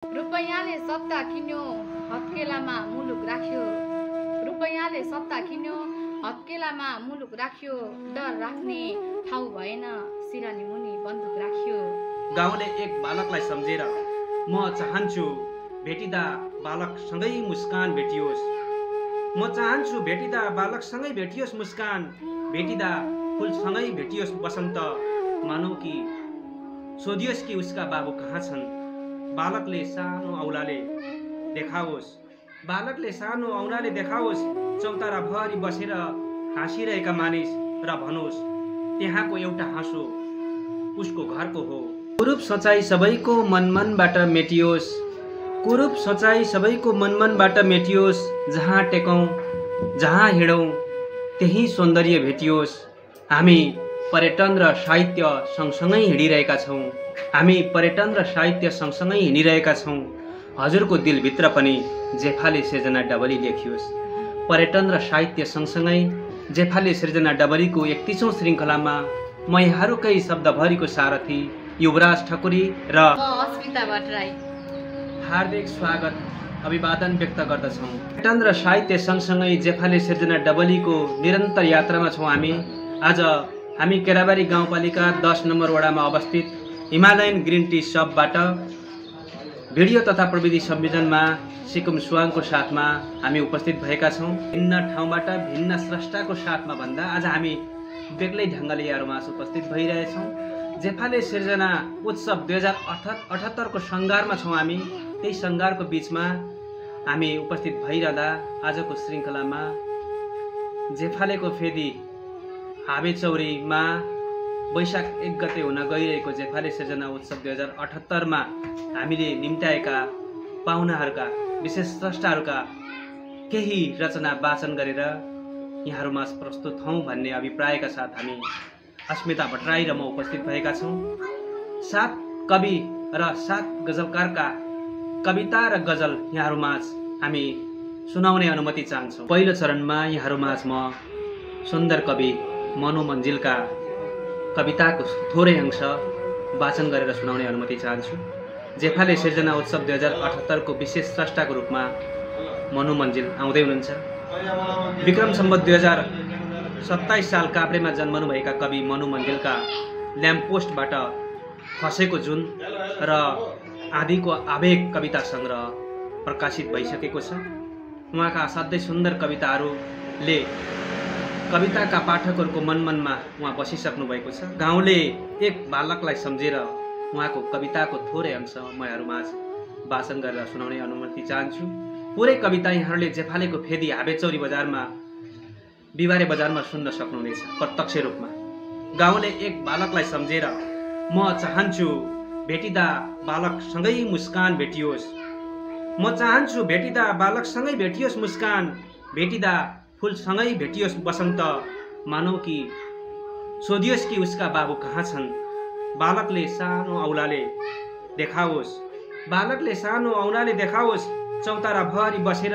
रुपैयाँले सत्ता किन्यो हत्केलामा मुलुक राख्यो। रुपैयाँले सत्ता किन्यो हत्केलामा मुलुक राख्यो। डर राख्ने ठाउँ भएन सिरानी मुनि बन्दुक राख्यो। गाउँले एक बालकलाई सम्झेर म चाहन्छु भेटिदा बालकसँगै मुस्कान भेटियोस्। म चाहन्छु भेटिदा बालकसँगै भेटियोस् मुस्कान। भेटिदा फुलसँगै भेटियोस् बसन्त। मानौ कि सोधियोस् कि उसका बाबु कहाँ छन्। बालकले सानो औँलाले देखाओस्। बालकले सानो औँलाले देखाओस्। चौतारा भरि बसेर हाँसिरहेका मानिस र भनोस् त्यहाँको एउटा हाँसो उसको घरको हो। कुरूप सोचाइ सबैको मनमनबाट मेटियोस्। कुरूप सोचाइ सबैको मनमनबाट मेटियोस्। जहाँ टेकौँ जहाँ हिँडौँ त्यही सौन्दर्य भेटियोस्। हामी पर्यटन र साहित्य सँगसँगै हिँडिरहेका छौँ। हामी पर्यटन र साहित्य सँगसँगै हिँडिरहेका छौँ। हजुरको दिलभित्र पनि जेफाले सिर्जना डबली लेखियोस्। पर्यटन र साहित्य सँगसँगै जेफाले सिर्जना डबलीको 31औं श्रृङ्खलामा म यहाँहरूकै शब्दभरिको सारथी युवराज ठकुरी र अस्मिता भट्टराई हार्दिक स्वागत अभिवादन व्यक्त गर्दछौँ। पर्यटन र साहित्य सँगसँगै जेफाले सिर्जना डबलीको निरन्तर यात्रामा छौँ हामी। आज हामी केराबारी गाउँपालिका 10 नम्बर वडामा अवस्थित हिमालयन ग्रिन टी सपबाट भिडियो तथा प्रविधि संयोजनमा सिकुम सुवाङको साथमा हामी उपस्थित भएका छौँ। भिन्न ठाउँबाट भिन्न स्रष्टाको साथमा भन्दा आज हामी बेग्लै ढङ्गले यहाँहरूमा उपस्थित भइरहेछौँ। जेफाले सिर्जना उत्सव 2078 को सङ्घारमा छौँ हामी। त्यही सङ्घारको बिचमा हामी उपस्थित भइरहँदा आजको श्रृङ्खलामा जेफालेको फेदी हावेचौरीमा वैशाख 1 गते हुन गइरहेको जेफाले सिर्जना उत्सव 2078 मा हामीले निम्त्याएका पाहुनाहरूका विशेष स्रष्टाहरूका केही रचना वाचन गरेर यहाँहरूमा प्रस्तुत हौँ भन्ने अभिप्रायका साथ हामी अस्मिता भट्टराई र म उपस्थित भएका छौँ। 7 कवि र 7 गजलकारका कविता र गजल यहाँहरूमाझ हामी सुनाउने अनुमति चाहन्छौँ। पहिलो चरणमा यहाँहरूमाझ म सुन्दर कवि मनु मन्जिलका कविताको थोरै अंश वाचन गरेर सुनाउने अनुमति चाहन्छु। जेफाले सिर्जना उत्सव 2078 को विशेष स्रष्टाको रूपमा मनु मन्जिल आउँदै हुनुहुन्छ। विक्रम सम्वत 2027 साल काभ्रेमा जन्मनुभएका कवि मनु मन्जिलका ल्याम्पपोस्टबाट खसेको जुन र आदिको आवेग कविता सङ्ग्रह प्रकाशित भइसकेको छ। उहाँका असाध्यै सुन्दर कविताहरूले कविताका पाठकहरूको मनमनमा उहाँ बसिसक्नु भएको छ। गाउँले एक बालकलाई सम्झेर उहाँको कविताको थोरै अंश म यहाँहरूमाझ वाचन गरेर सुनाउने अनुमति चाहन्छु। पुरै कविता यहाँहरूले जेफालेको फेदी हावेचौरी बजारमा बिहिबारे बजारमा सुन्न सक्नुहुनेछ प्रत्यक्ष रूपमा। गाउँले एक बालकलाई सम्झेर म चाहन्छु भेटिदा बालकसँगै मुस्कान भेटियोस्। म चाहन्छु भेटिदा बालकसँगै भेटियोस् मुस्कान। भेटिदा फुलसँगै भेटियोस् बसन्त। मानौ कि सोधियोस् कि उसका बाबु कहाँ छन्। बालकले सानो औँलाले देखाओस्। बालकले सानो औँलाले देखाओस्। चौतारा भरि बसेर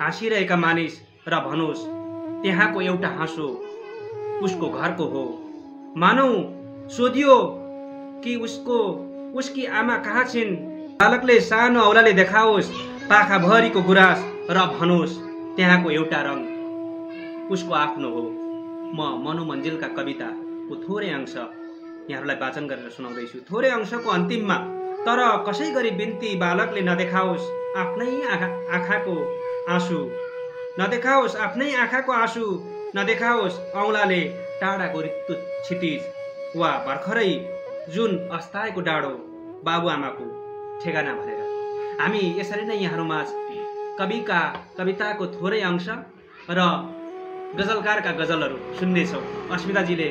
हाँसिरहेका मानिस र भनोस् त्यहाँको एउटा हाँसो उसको घरको हो। मानौ सोधियो कि उसकी आमा कहाँ छिन्। बालकले सानो औँलाले देखाओस्। पाखा भरिको गुराँस र भनोस् त्यहाँको एउटा रङ उसको आफ्नो हो। म मनु मन्जिलका कविताको थोरै अंश यहाँहरूलाई वाचन गरेर सुनाउँदैछु। थोरै अंशको अन्तिममा तर कसै गरी बिन्ती बालकले नदेखाओस् आफ्नै आँखाको आँसु। नदेखाओस् आफ्नै आँखाको आँसु। नदेखाओस् औँलाले टाढाको रित्तो क्षितिज वा भर्खरै जुन अस्ताएको डाँडो बाबुआमाको ठेगाना भनेर। हामी यसरी नै यहाँहरूमाझ कविका कविताको थोरै अंश र गजलकारका गजलहरू सुन्नेछौँ। अस्मिताजीले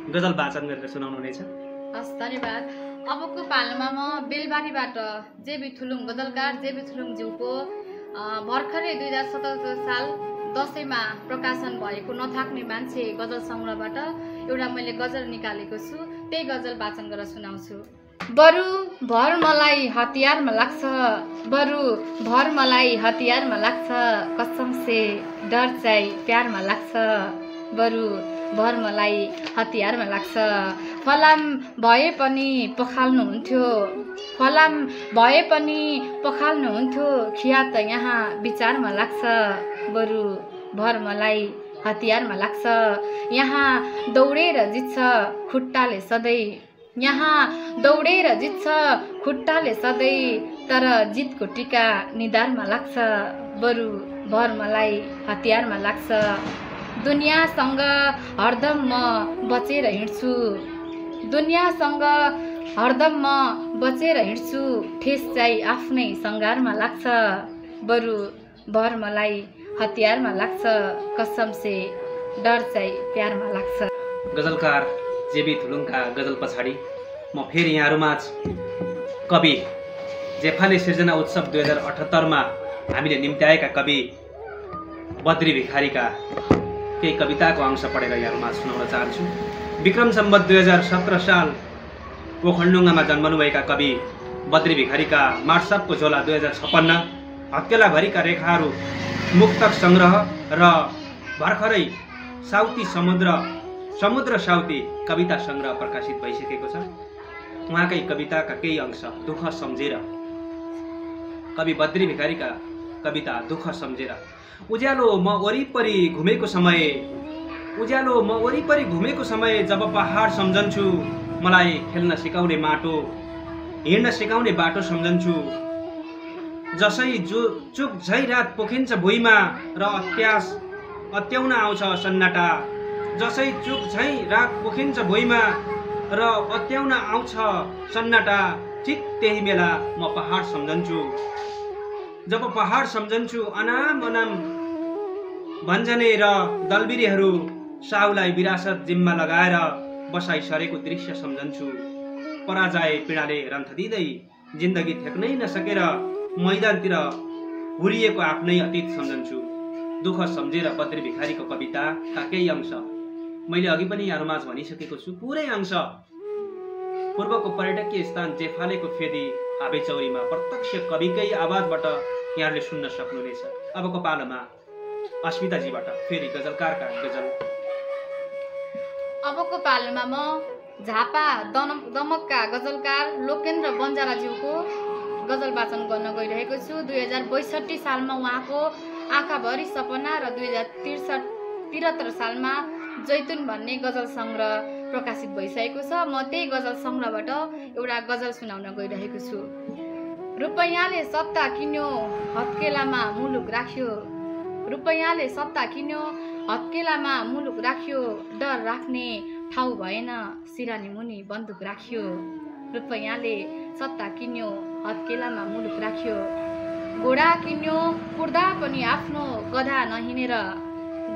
गजल वाचन गरेर सुनाउनुहुनेछ। हस्, धन्यवाद। अबको पालोमा म बेलबारीबाट जेबी थुलुङ गजलकार जेबी थुलुङ ज्यूको भर्खरै 2077 साल दसैँमा प्रकाशन भएको नथाक्ने मान्छे गजल सङ्ग्रहबाट एउटा मैले गजल निकालेको छु। त्यही गजल वाचन गरेर सुनाउँछु। बरु भर मलाई हतियारमा लाग्छ। बरु भर मलाई हतियारमा लाग्छ। कसम से डर चाहिँ प्यारमा लाग्छ। बरु भर मलाई हतियारमा लाग्छ। फलाम भए पनि पखाल्नुहुन्थ्यो, फलाम भए पनि पखाल्नुहुन्थ्यो, खिया त यहाँ विचारमा लाग्छ, बरु भर मलाई हतियारमा लाग्छ। यहाँ दौडेर जित्छ खुट्टाले सधैँ, यहाँ दौडेर जित्छ खुट्टाले सधैँ, तर जितको टिका निधारमा लाग्छ, बरु भर मलाई हतियारमा लाग्छ। दुनियाँसँग हरदम म बचेर हिँड्छु, दुनियाँसँग हरदम म बचेर हिँड्छु, ठेस चाहिँ आफ्नै सङ्घारमा लाग्छ, बरु भर मलाई हतियारमा लाग्छ, कसम से डर चाहिँ प्यारमा लाग्छ। गजलकार जेबी थुलुङका गजल पछाडि म फेरि यहाँहरूमाझ कवि जेफाले सिर्जना उत्सव 2078 हामीले निम्त्याएका कवि बद्री भिखारीका केही कविताको अंश पढेर यहाँहरूमाझ सुनाउन चाहन्छु। विक्रम सम्वत 2017 साल पोखण्डुङ्गामा जन्मनुभएका कवि बद्री भिखारीका मार्सपको झोला 2056, हत्केलाभरिका रेखाहरू मुक्तक सङ्ग्रह र भर्खरै साउती समुद्र साउती कविता सङ्ग्रह प्रकाशित भइसकेको छ। उहाँकै कविताका केही अंश दुःख सम्झेर, कवि बद्री भिखारीका कविता दुःख सम्झेर। उज्यालो म वरिपरि घुमेको समय, उज्यालो म वरिपरि घुमेको समय, जब पहाड सम्झन्छु मलाई खेल्न सिकाउने माटो, हिँड्न सिकाउने बाटो सम्झन्छु, जसै चुक झै रात पोखिन्छ भुइँमा र अत्याउन आउँछ सन्नाटा, जसै चुक झै रात पोखिन्छ भुइँमा र अत्याउन आउँछ सन्नाटा, ठिक त्यही बेला म पहाड सम्झन्छु, जब पहाड सम्झन्छु अनाम अनाम भञ्जने र दलबिरीहरू साहुलाई विरासत जिम्मा लगाएर बसाइ सरेको दृश्य सम्झन्छु, पराजय पीडाले रन्थ दिँदै जिन्दगी थेक्नै नसकेर मैदानतिर हुरिएको आफ्नै अतीत सम्झन्छु। दुःख सम्झेर बद्री भिखारीको कविताका केही अंश मैले अघि पनि यहाँहरूमाझ भनिसकेको छु। पुरै अंश पूर्वको पर्यटकीय स्थान जेफालेको फेदी हाबेचौरीमा प्रत्यक्ष कविकै आवाजबाट यहाँहरूले सुन्न सक्नुहुनेछ। अबको पालोमा अस्मिताजीबाट फेरि गजलकारका गजल। अबको पालोमा म झापा दमकका गजलकार लोकेन्द्र बन्जाराज्यूको गजल वाचन गर्न गइरहेको छु। 2062 सालमा उहाँको आँखाभरि सपना र 2073 सालमा जैतुन भन्ने गजल सङ्ग्रह प्रकाशित भइसकेको छ। म त्यही गजल सङ्ग्रहबाट एउटा गजल सुनाउन गइरहेको छु। रुपैयाँले सत्ता किन्यो हत्केलामा मुलुक राख्यो, रुपैयाँले सत्ता किन्यो हत्केलामा मुलुक राख्यो, डर राख्ने ठाउँ भएन सिरानी मुनि बन्दुक राख्यो, रुपैयाँले सत्ता किन्यो हत्केलामा मुलुक राख्यो, घोडा किन्यो कुर्दा पनि आफ्नो गधा नहिनेर,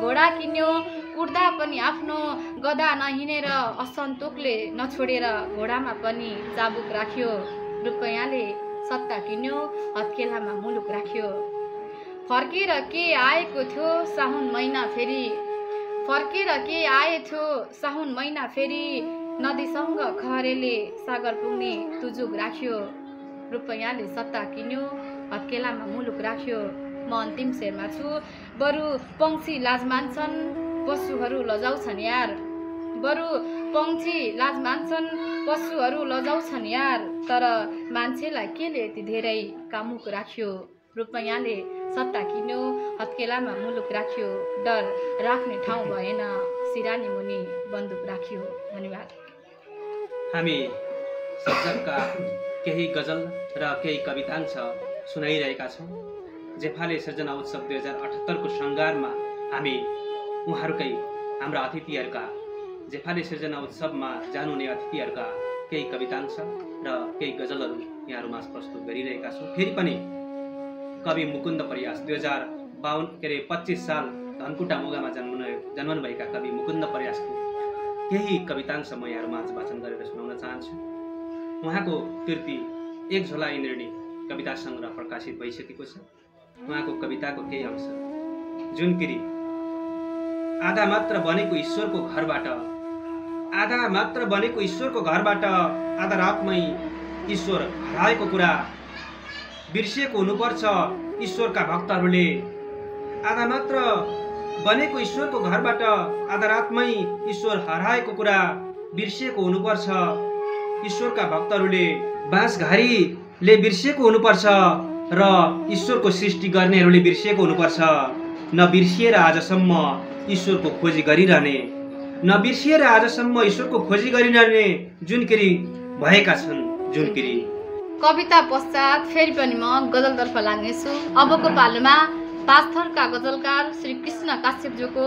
घोडा किन्यो कुर्दा पनि आफ्नो गधा नहिनेर, असन्तोकले नछोडेर घोडामा पनि चाबुक राख्यो, रुपैयाँले सत्ता किन्यो हत्केलामा मुलुक राख्यो। फर्केर के आएको थियो साउन महिना फेरि, फर्केर के आएथ्यो साउन महिना फेरि, नदीसँग खहरेले सागर पुग्ने तुजुक राख्यो, रुपैयाँले सत्ता किन्यो हत्केलामा मुलुक राख्यो। म अन्तिम शेरमा छु। बरु पंक्षी लाज मान्छन् पशुहरू लजाउँछन् यार, बरु पंक्षी लाज मान्छन् पशुहरू लजाउँछन् यार, तर मान्छेलाई केले यति धेरै कामुक राख्यो, रुपैयाँले सत्ता किन्यो हत्केलामा मुलुक राख्यो, डर राख्ने ठाउँ भएन सिरानी मुनि बन्दुक राख्यो। धन्यवाद। हामी सब्जकका केही गजल र केही कवितांश सुनाइरहेका छौँ। जेफाले सिर्जना उत्सव 2078 को सङ्घारमा हामी उहाँहरूकै हाम्रा अतिथिहरूका जेफाले सिर्जना उत्सवमा जानुहुने अतिथिहरूका केही कवितांश र केही गजलहरू यहाँहरूमाझ प्रस्तुत गरिरहेका छौँ। फेरि पनि कवि मुकुन्द प्रयास 2025 साल धनकुटा मुगामा जन्मनुभएका कवि मुकुन्द प्रयासको केही कवितांश म यहाँहरूमाझ वाचन गरेर सुनाउन चाहन्छु। उहाँको कृति एक झोला इन्द्रिणी कविता सङ्ग्रह प्रकाशित भइसकेको छ। उहाँको कविताको केही अंश। जुनकिरी आधा मात्र बनेको ईश्वरको घरबाट, आधा मात्र बनेको ईश्वरको घरबाट, आधा रातमै ईश्वर हराएको कुरा बिर्सिएको हुनुपर्छ ईश्वरका भक्तहरूले, आधा मात्र बनेको ईश्वरको घरबाट आधारात्मै ईश्वर हराएको कुरा बिर्सिएको हुनुपर्छ। ईश्वरका भक्तहरूले बाँसघारीले बिर्सिएको हुनुपर्छ र ईश्वरको सृष्टि गर्नेहरूले बिर्सिएको हुनुपर्छ। नबिर्सिएर आजसम्म ईश्वरको खोजी गरिरहने, नबिर्सिएर आजसम्म ईश्वरको खोजी गरिरहने जुनकिरी भएका छन्। जुनकिरी कविता पश्चात फेरि पनि म गजलतर्फ लाग्नेछु। अबको पालोमा पाँचथरका गजलकार श्री कृष्ण काश्यपज्यूको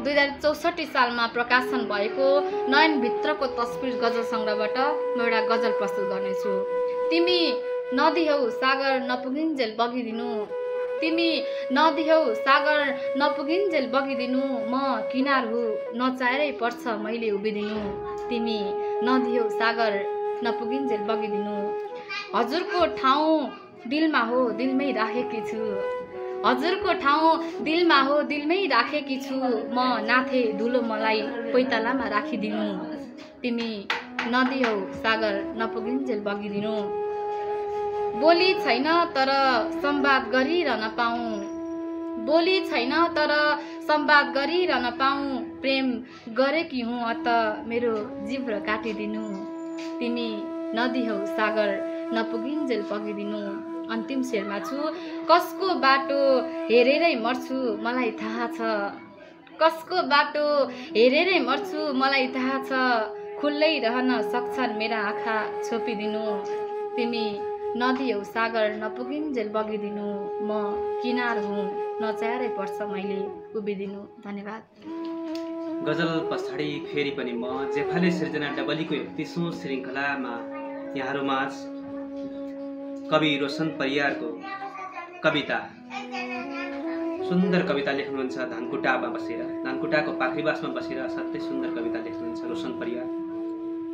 2064 सालमा प्रकाशन भएको नयनभित्रको तस्बिर गजल सङ्ग्रहबाट म एउटा गजल प्रस्तुत गर्नेछु। तिमी नदी हौ सागर नपुगिन्जेल बगिदिनु, तिमी नदी हौ सागर नपुगिन्जेल बगिदिनु, म किनार हो नचाहेरै पर्छ मैले उभिदिनु। तिमी नदी हौ सागर नपुगिन्जेल बगिदिनु, हजुरको ठाउँ दिलमा हो दिलमै राखेकी छु, हजुरको ठाउँ दिलमा हो दिलमै राखेकी छु, म नाथे धुलो मलाई पैतालामा राखिदिनु। तिमी नदी हौ सागर नपुगिन्जेल बगिदिनु। बोली छैन तर संवाद गरिरहन पाऊँ, बोली छैन तर संवाद गरिरहन पाऊँ, प्रेम गरेकी हुँ अत मेरो जिब्रो काटिदिनु। तिमी नदी हौ सागर नपुगिन्जेल बगिदिनु। अन्तिम शेरमा छु, कसको बाटो हेरेरै मर्छु मलाई थाहा छ, कसको बाटो हेरेरै मर्छु मलाई थाहा छ, खुल्लै रहन सक्छन् मेरा आँखा छोपिदिनु। तिमी नदी हौ सागर नपुगिन्जेल बगिदिनु, म किनार हुँ नचाहेरै पर्छ मैले उभिदिनु। धन्यवाद। गजल पछाडि फेरि पनि म जेफाले सिर्जना डबलीको 31औं श्रृङ्खलामा यहाँहरूमाझ कवि रोशन परियारको कविता, सुन्दर कविता लेख्नुहुन्छ धनकुटामा बसेर, धनकुटाको पाखरीबासमा बसेर असाध्यै सुन्दर कविता लेख्नुहुन्छ रोशन परियार।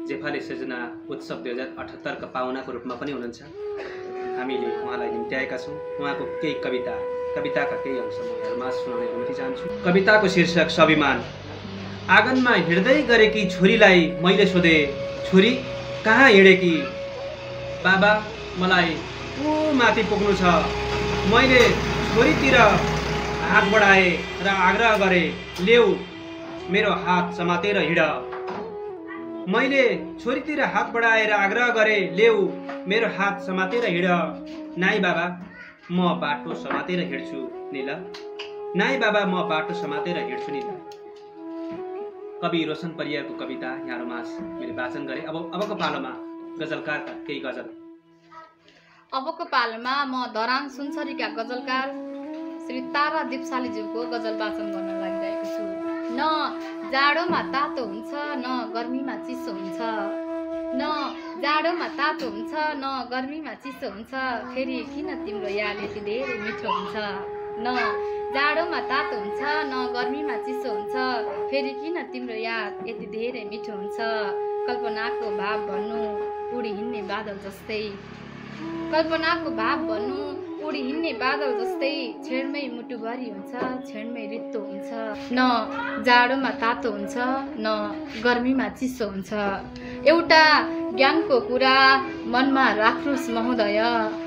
जेफाले सिर्जना उत्सव 2078 का पाहुनाको रूपमा पनि हुनुहुन्छ। हामीले उहाँलाई निम्त्याएका छौँ। उहाँको केही कविताका केही अंश म यहाँहरूमाझ सुनाउने अनुमति चाहन्छु। कविताको शीर्षक स्वाभिमान। आँगनमा हिँड्दै गरेकी छोरीलाई मैले सोधे, छोरी कहाँ हिँडेकी? बाबा मलाई ऊ माथि पुग्नु छ। मैले छोरीतिर हात बढाए र आग्रह गरे, लेऊ मेरो हात समातेर हिँड। मैले छोरीतिर हात बढाएर आग्रह गरे, लेऊ मेरो हात समातेर हिँड। नाइ बाबा म बाटो समातेर हिँड्छु नि ल, नाइ बाबा म बाटो समातेर हिँड्छु नि ल। कवि रोशन परियारको कविता यहाँहरूमाझ मैले वाचन गरेँ। अबको पालोमा गजलकारका केही गजल। अबको पालोमा म धरान सुनसरीका गजलकार श्री तारा दिपशालीज्यूको गजल वाचन गर्न लागिरहेको छु। न जाडोमा तातो हुन्छ न गर्मीमा चिसो हुन्छ, न जाडोमा तातो हुन्छ न गर्मीमा चिसो हुन्छ, फेरि किन तिम्रो याद यति धेरै मिठो हुन्छ। न जाडोमा तातो हुन्छ न गर्मीमा चिसो हुन्छ, फेरि किन तिम्रो याद यति धेरै मिठो हुन्छ। कल्पनाको भाव भन्नु उडी हिँड्ने बादल जस्तै, कल्पनाको भाव भन्नु उडी हिँड्ने बादल जस्तै, छेडमै मुटुभरि हुन्छ छेडमै रित्तो हुन्छ। न जाडोमा तातो हुन्छ न गर्मीमा चिसो हुन्छ, एउटा ज्ञानको कुरा मनमा राख्नुस् महोदय,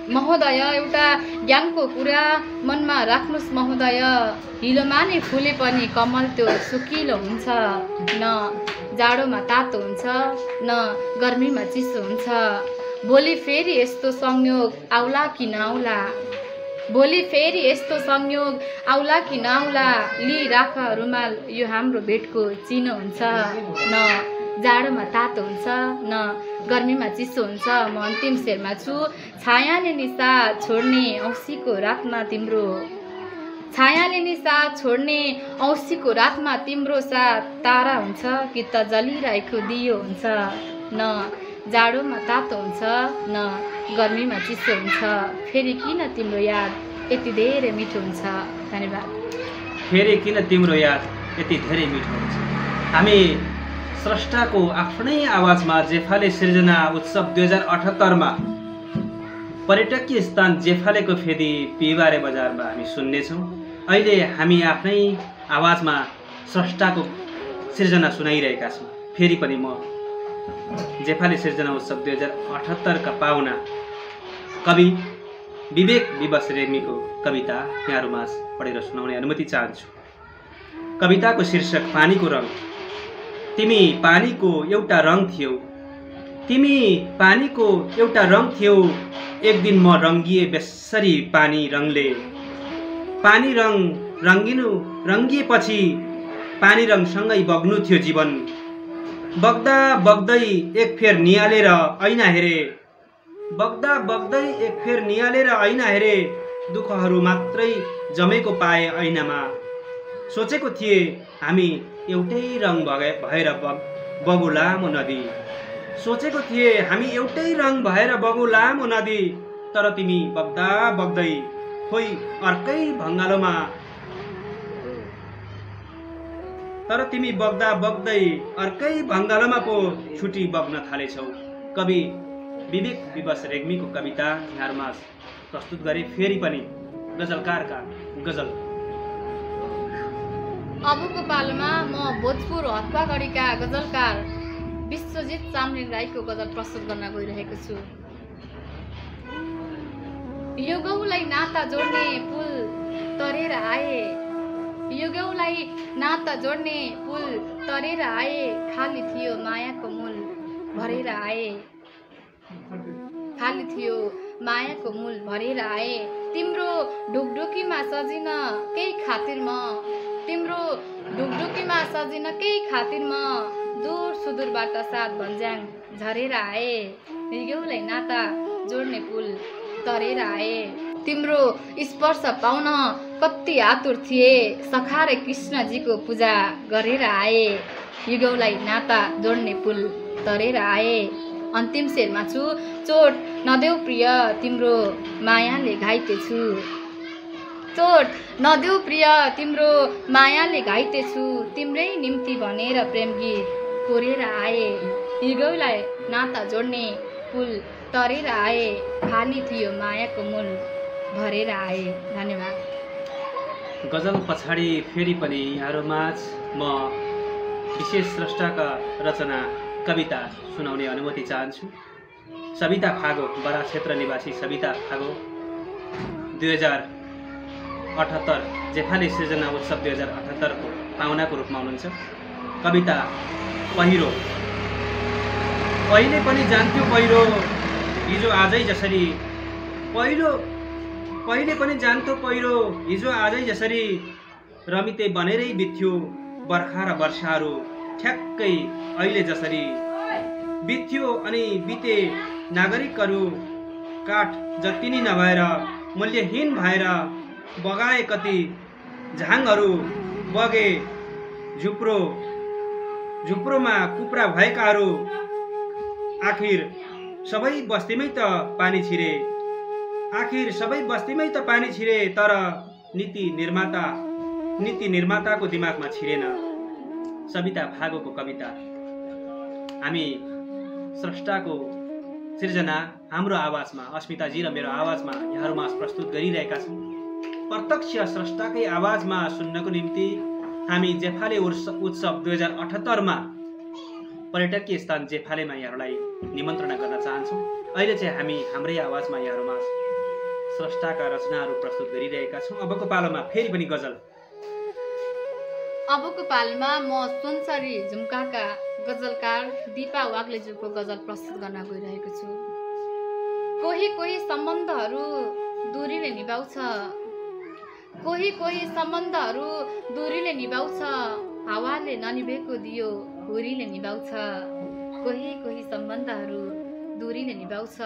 महोदय एउटा ज्ञानको कुरा मनमा राख्नुस् महोदय, हिलोमा नै फुले पनि कमल त्यो सुकिलो हुन्छ। न जाडोमा तातो हुन्छ न गर्मीमा चिसो हुन्छ, भोलि फेरि यस्तो संयोग आउला कि नआउला, भोलि फेरि यस्तो संयोग आउला कि नआउला, लिइराख रुमाल यो हाम्रो भेटको चिनो हुन्छ। न जाडोमा तातो हुन्छ न गर्मीमा चिसो हुन्छ। म अन्तिम शेरमा छु, छायाले निसा छोड्ने औँसीको रातमा तिम्रो, छायाले निसा छोड्ने औँसीको रातमा तिम्रो साथ, तारा हुन्छ कि त जलिरहेको दियो हुन्छ। न जाडोमा तातो हुन्छ न गर्मीमा चिसो हुन्छ, फेरि किन तिम्रो याद यति धेरै मिठो हुन्छ। धन्यवाद। फेरि किन तिम्रो याद यति धेरै मिठो हुन्छ। हामी स्रष्टाको आफ्नै आवाजमा जेफाले सिर्जना उत्सव 2078 मा पर्यटकीय स्थान जेफालेको फेदी पिबारे बजारमा हामी सुन्नेछौँ। अहिले हामी आफ्नै आवाजमा स्रष्टाको सिर्जना सुनाइरहेका छौँ। फेरि पनि म जेफाले सिर्जना उत्सव 2078 का पाहुना कवि विवेक विवश रेग्मीको कविता यहाँहरूमाझ पढेर सुनाउने अनुमति चाहन्छु। कविताको शीर्षक पानीको रङ। तिमी पानीको एउटा रङ थियौ, तिमी पानीको एउटा रङ थियौ, एक दिन म रङ्गिए बेसरी पानी रङले। पानी रङ रङ्गिएपछि पानी रङसँगै बग्नु थियो जीवन। बग्दा बग्दै एक फेर निहालेर ऐना हेरे, बग्दा बग्दै एक फेर निहालेर ऐना हेरे, दुःखहरू मात्रै जमेको पाए ऐनामा। सोचेको थिए हामी एउटै रङ भएर बगु लामो नदी, सोचेको थिए हामी एउटै रङ भएर बगु लामो नदी। तर तिमी बग्दा बग्दै खोइ अर्कै भङ्गालोमा, तर तिमी बग्दा बग्दै अर्कै भङ्गालोमा पो छुटी बग्न थालेछौ। कवि विवेक विवश रेग्मीको कविता यहाँहरूमा प्रस्तुत गरे। फेरि पनि गजलकारका गजल। अबको पालोमा म भोजपुर हत्वागढीका गजलकार विश्वजित चामलिङ राईको गजल प्रस्तुत गर्न गइरहेको छु। यो गाउँलाई नाता जोड्ने पुल तरेर आए, यो गाउँलाई नाता जोड्ने पुल तरेर आए, खाली थियो मायाको मूल भरेर आए, खाली थियो मायाको मूल भरेर आए। तिम्रो ढुकढुकीमा सजिन केही खातिर म, तिम्रो ढुकढुकीमा सजिन केही खातिर म, दूर सुदूरबाट सात भन्ज्याङ झरेर आए, हिउँलाई नाता जोड्ने पुल तरेर आए। तिम्रो स्पर्श पाउन कति आतुर थिए, सखारे कृष्णजीको पूजा गरेर आए, युगौलाई नाता जोड्ने पुल तरेर आए। अन्तिम शेरमा छु, चोट नदेऊ प्रिय तिम्रो मायाले घाइते छु, चोट नदेऊ प्रिय तिम्रो मायाले घाइते छु, तिम्रै निम्ति भनेर प्रेम गीत कोरेर आए, युगौलाई नाता जोड्ने पुल तरेर आए, खाली थियो मायाको मूल भरेर आए। धन्यवाद। गजल पछाडि फेरि पनि यहाँहरूमाझ म विशेष स्रष्टाका रचना कविता सुनाउने अनुमति चाहन्छु। सविता फागो, बरा क्षेत्र निवासी सविता फागो 2078 जेफाली सृजना उत्सव 2078 को पाहुनाको रूपमा हुनुहुन्छ। कविता पहिरो। पहिले पनि जान्थ्यो पहिरो हिजो आजै जसरी, पहिले पनि जान्थ्यो पहिरो हिजो आजै जसरी, रमिते बनेरै बित्थ्यो बर्खा र वर्षाहरू ठ्याक्कै अहिले जसरी, बित्थ्यो अनि बिते नागरिकहरू काठ जति नै नभएर मूल्यहीन भएर, बगाए कति झाङहरू बगे झुप्रोमा कुप्रा भएकाहरू, आखिर सबै बस्तीमै त पानी छिरे, आखिर सबै बस्तीमै त पानी छिरे, तर नीति निर्माताको दिमागमा छिरेन। सविता फागोको कविता हामी स्रष्टाको सृजना हाम्रो आवाजमा, अस्मिताजी र मेरो आवाजमा यहाँहरूमा प्रस्तुत गरिरहेका छौँ। प्रत्यक्ष स्रष्टाकै आवाजमा सुन्नको निम्ति हामी जेफाले उत्सव 2078 मा पर्यटकीय स्थान जेफालेमा यहाँहरूलाई निमन्त्रणा गर्न चाहन्छौँ। अहिले चाहिँ हामी हाम्रै आवाजमा यहाँहरूमा स्रष्टाका रचनाहरू प्रस्तुत गरिरहेका छौँ। अबको पालोमा फेरि पनि गजल। अबको पालोमा म सुनसरी झुम्काका गजलकार दिपा वाग्लेज्यूको गजल प्रस्तुत गर्न गइरहेको छु। कोही कोही सम्बन्धहरू दूरीले निभाउँछ, कोही कोही सम्बन्धहरू दूरीले निभाउँछ, हावाले ननिभेको दियो हुरीले निभाउँछ, कोही कोही सम्बन्धहरू दूरीले निभाउँछ,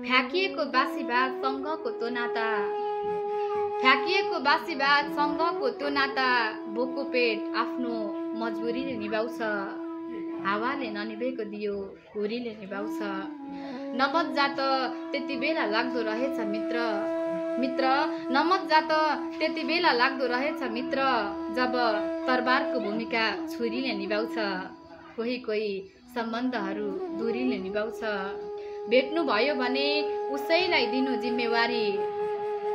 फ्याकिएको बासी भात सँगको त्यो नाता, फ्याकिएको बासी भात सँगको त्यो नाता, बोको पेट आफ्नो मजबुरीले निभाउँछ, हावाले ननिभेको दियो हुरीले निभाउँछ, नमज्जा त त्यति बेला लाग्दो रहेछ मित्र, मित्र नमज्जा त त्यति बेला लाग्दो रहेछ मित्र, जब तरबारको भूमिका छुरीले निभाउँछ, कोही कोही सम्बन्धहरू दूरीले निभाउँछ, भेट्नु भयो भने उसैलाई दिनु जिम्मेवारी,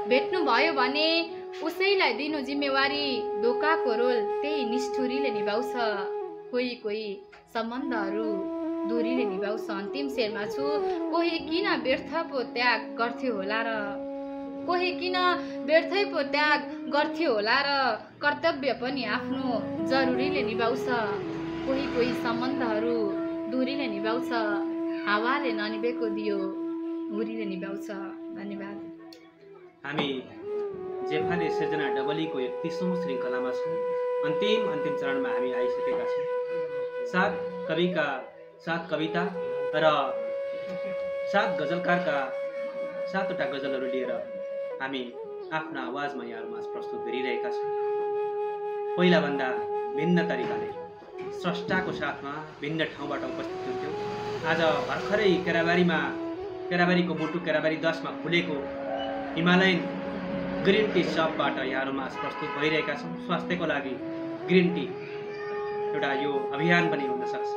भेट्नु भयो भने उसैलाई दिनु जिम्मेवारी, धोकाको रोल त्यही निष्ठुरीले निभाउँछ, कोही कोही सम्बन्धहरू दूरीले निभाउँछ। अन्तिम शेरमा छु, कोही किन व्यर्थ पो त्याग गर्थ्यो होला र, कोही किन व्यर्थै पो त्याग गर्थ्यो होला र कर्तव्य पनि आफ्नो जरुरीले निभाउँछ। कोही कोही सम्बन्धहरू दूरीले निभाउँछ, हावाले ननिभेको दियो हुरीले निभाउँछ। धन्यवाद। हामी जेफाले सृजना डबलीको 31औं श्रृङ्खलामा छौँ। अन्तिम चरणमा हामी आइसकेका छौँ। 7 कविका 7 कविता र 7 गजलकारका 7वटा गजलहरू लिएर हामी आफ्ना आवाजमा यहाँहरूमा प्रस्तुत गरिरहेका छौँ। पहिलाभन्दा भिन्न तरिकाले स्रष्टाको साथमा भिन्न ठाउँबाट उपस्थित हुन्थ्यो। आज भर्खरै केराबारीको मुटु केराबारी 10 मा खुलेको हिमालयन ग्रिन टी सपबाट यहाँहरूमा प्रस्तुत भइरहेका छौँ। स्वास्थ्यको लागि ग्रिन टी एउटा यो अभियान पनि हुन सक्छ।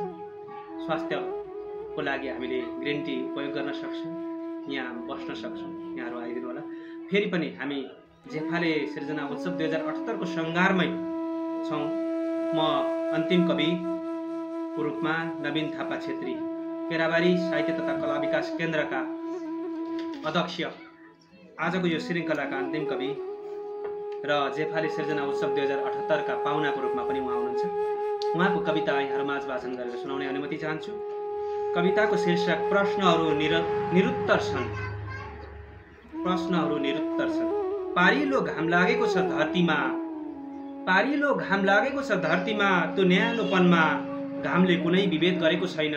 स्वास्थ्यको लागि हामीले ग्रिन टी उपयोग गर्न सक्छौँ, यहाँ बस्न सक्छौँ। यहाँहरू आइदिनु होला। फेरि पनि हामी जेफाले सृजना उत्सव 2078 को सङ्घारमै छौँ। म अन्तिम कविको रूपमा नवीन थापा छेत्री, केराबारी साहित्य तथा कला विकास केन्द्रका अध्यक्ष, आजको यो श्रृङ्खलाका अन्तिम कवि र जेफाले सृजना उत्सव 2078 का पाहुनाको रूपमा पनि उहाँ हुनुहुन्छ। उहाँको कविता यहाँहरूमाझ वाचन गरेर सुनाउने अनुमति चाहन्छु। कविताको शीर्षक प्रश्नहरू निरुत्तर छन्। प्रश्नहरू निरुत्तर छन्। पारिलो घाम लागेको छ धरतीमा, पारिलो घाम लागेको छ धरतीमा, त्यो न्यानोपनमा घामले कुनै विभेद गरेको छैन।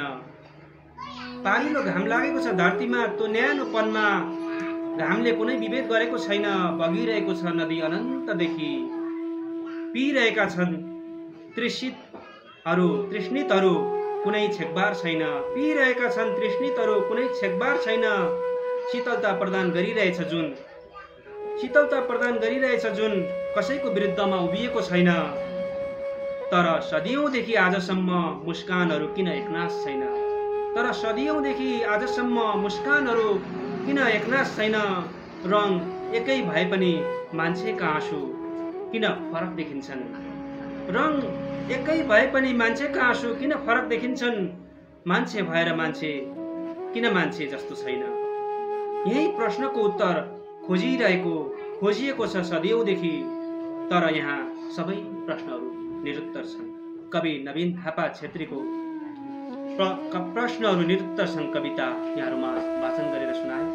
पारिलो घाम लागेको छ धरतीमा, त्यो न्यानोपनमा घामले कुनै विभेद गरेको छैन। बगिरहेको छ नदी अनन्तदेखि, पिरहेका छन् तृष्णितहरू कुनै छेकबार छैन। पिरहेका छन् तृष्णितहरू कुनै छेकबार छैन। शीतलता प्रदान गरिरहेछ जुन कसैको विरुद्धमा उभिएको छैन। तर सदियौँदेखि आजसम्म मुस्कानहरू किन एकनाश छैन। तर सदियौँदेखि आजसम्म मुस्कानहरू किन एकनाश छैन। रङ एकै भए पनि मान्छेका आँसु किन फरक देखिन्छन्। रङ एकै भए पनि मान्छेका आँसु किन फरक देखिन्छन्। मान्छे भएर मान्छे किन मान्छे जस्तो छैन। यही प्रश्नको उत्तर खोजिएको छ सदियौँदेखि। तर यहाँ सबै प्रश्नहरू निरुत्तर छन्। कवि नवीन थापा छेत्रीको प्रश्नहरू निरुत्तर छन् कविता यहाँहरूमा वाचन गरेर सुनाए।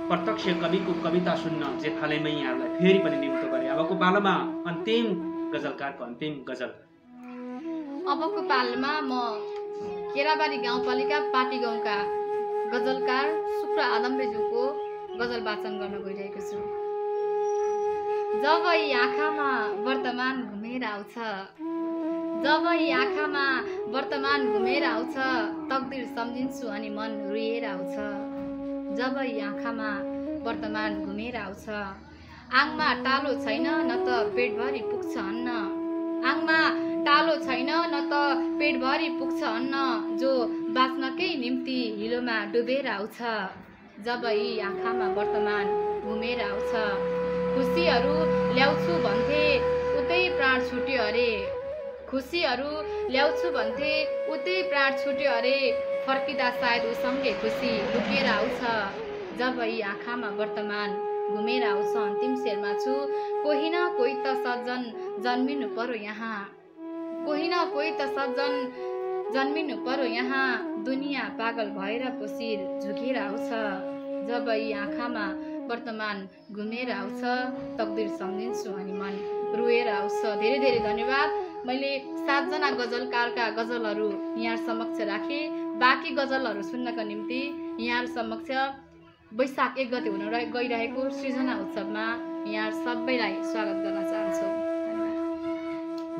प्रत्यक्ष कविको कविता सुन्न जेफालेमै यहाँहरूलाई फेरि पनि नियुक्त गरे। अबको पालोमा अन्तिम गजलकारको अन्तिम गजल। अबको पालोमा म केराबारी गाउँपालिका पाटी गाउँका गजलकार शुक्र आदम्बेज्यूको गजल वाचन गर्न गइरहेको छु। जब यी आँखामा वर्तमान घुमेर आउँछ, जब यी आँखामा वर्तमान घुमेर आउँछ, तकदिर सम्झिन्छु अनि मन रुएर आउँछ। जब यी आँखामा वर्तमान घुमेर आउँछ, आङमा टालो छैन न त पेटभरि पुग्छ अन्न। आङमा टालो छैन न त पेटभरि पुग्छ अन्न, जो बाँच्नकै निम्ति हिलोमा डुबेर आउँछ। जब यी आँखामा वर्तमान घुमेर आउँछ, खुसीहरू ल्याउँछु भन्थे उतै प्राण छुट्यो अरे। खुसीहरू ल्याउँछु भन्थे उतै प्राण छुट्यो अरे। फर्किँदा सायद उसँगै खुसी लुकेर आउँछ। जब यी आँखामा वर्तमान घुमेर आउँछ। अन्तिम शेरमा छु, कोही न कोही त सज्जन जन्मिनु पर्यो यहाँ। कोही न कोही त सज्जन जन्मिनु पर्यो यहाँ। दुनियाँ पागल भएर पो शिर झुकेर आउँछ। जब यी आँखामा वर्तमान घुमेर आउँछ, तकदिर सम्झिन्छु अनि मन रुएर आउँछ। धेरै धेरै धन्यवाद। मैले 7 जना गजलकारका गजलहरू यहाँ समक्ष राखेँ। बाँकी गजलहरू सुन्नका निम्ति यहाँ समक्ष वैशाख 1 गते हुन गइरहेको सृजना उत्सवमा यहाँ सबैलाई स्वागत गर्न चाहन्छु।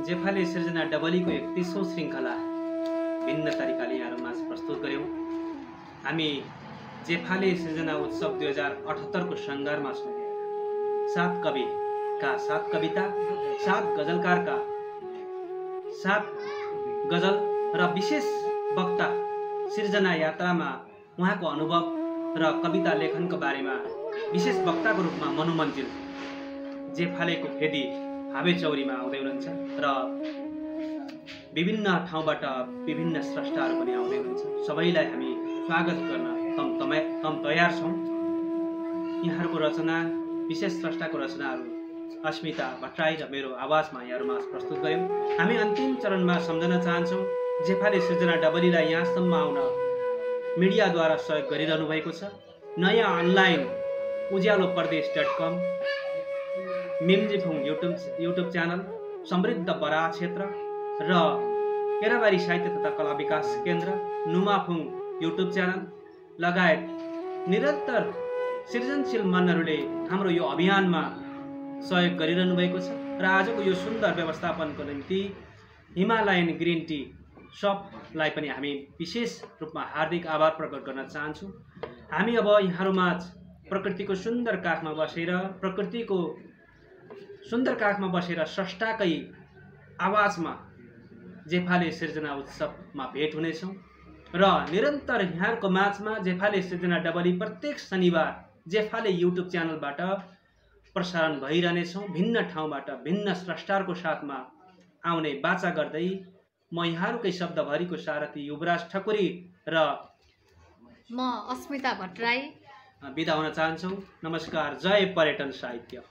जेफाले सृजना डबलीको 31औं श्रृङ्खला भिन्न तरिकाले यहाँहरूमाझ प्रस्तुत गऱ्यौँ। हामी जेफाले सृजना उत्सव 2078 को सङ्घारमा छौँ। 7 कविका 7 कविता, 7 गजलकारका 7 गजल र विशेष वक्ता सृजना यात्रामा उहाँको अनुभव र कविता लेखनको बारेमा विशेष वक्ताको रूपमा मनुमन्जिल जेफालेको फेदी हावेचौरीमा आउँदै हुनुहुन्छ र विभिन्न ठाउँबाट विभिन्न स्रष्टाहरू पनि आउँदै हुनुहुन्छ। सबैलाई हामी स्वागत गर्न तम तयार छौँ। यहाँहरूको रचना विशेष स्रष्टाको रचनाहरू अस्मिता भट्टराई र मेरो आवाजमा यहाँहरूमा प्रस्तुत गऱ्यौँ। हामी अन्तिम चरणमा सम्झन चाहन्छौँ जेफाले सृजना डबलीलाई यहाँसम्म आउन मिडियाद्वारा सहयोग गरिरहनु भएको छ। नयाँ अनलाइन उज्यालो प्रदेश.com, मिमजिफुङ युट्युब च्यानल, समृद्ध बराह क्षेत्र र केराबारी साहित्य तथा कला विकास केन्द्र, नुमाफुङ युट्युब च्यानल लगायत निरन्तर सृजनशील मनहरूले हाम्रो यो अभियानमा सहयोग गरिरहनु भएको छ र आजको यो सुन्दर व्यवस्थापनको निम्ति हिमालयन ग्रिन टी सपलाई पनि हामी विशेष रूपमा हार्दिक आभार प्रकट गर्न चाहन्छौँ। हामी अब यहाँहरूमाझ प्रकृतिको सुन्दर काखमा बसेर स्रष्टाकै आवाजमा जेफाले सृजना उत्सवमा भेट हुनेछौँ र निरन्तर यहाँहरूको माझमा जेफाले सृजना डबली प्रत्येक शनिबार जेफाले युट्युब च्यानलबाट प्रसारण भइरहनेछौँ। भिन्न ठाउँबाट भिन्न स्रष्टाहरूको साथमा आउने बाचा गर्दै म यहाँहरूकै शब्दभरिको सारथी युवराज ठकुरी र म अस्मिता भट्टराई बिदा हुन चाहन्छौँ। नमस्कार। जय पर्यटन साहित्य।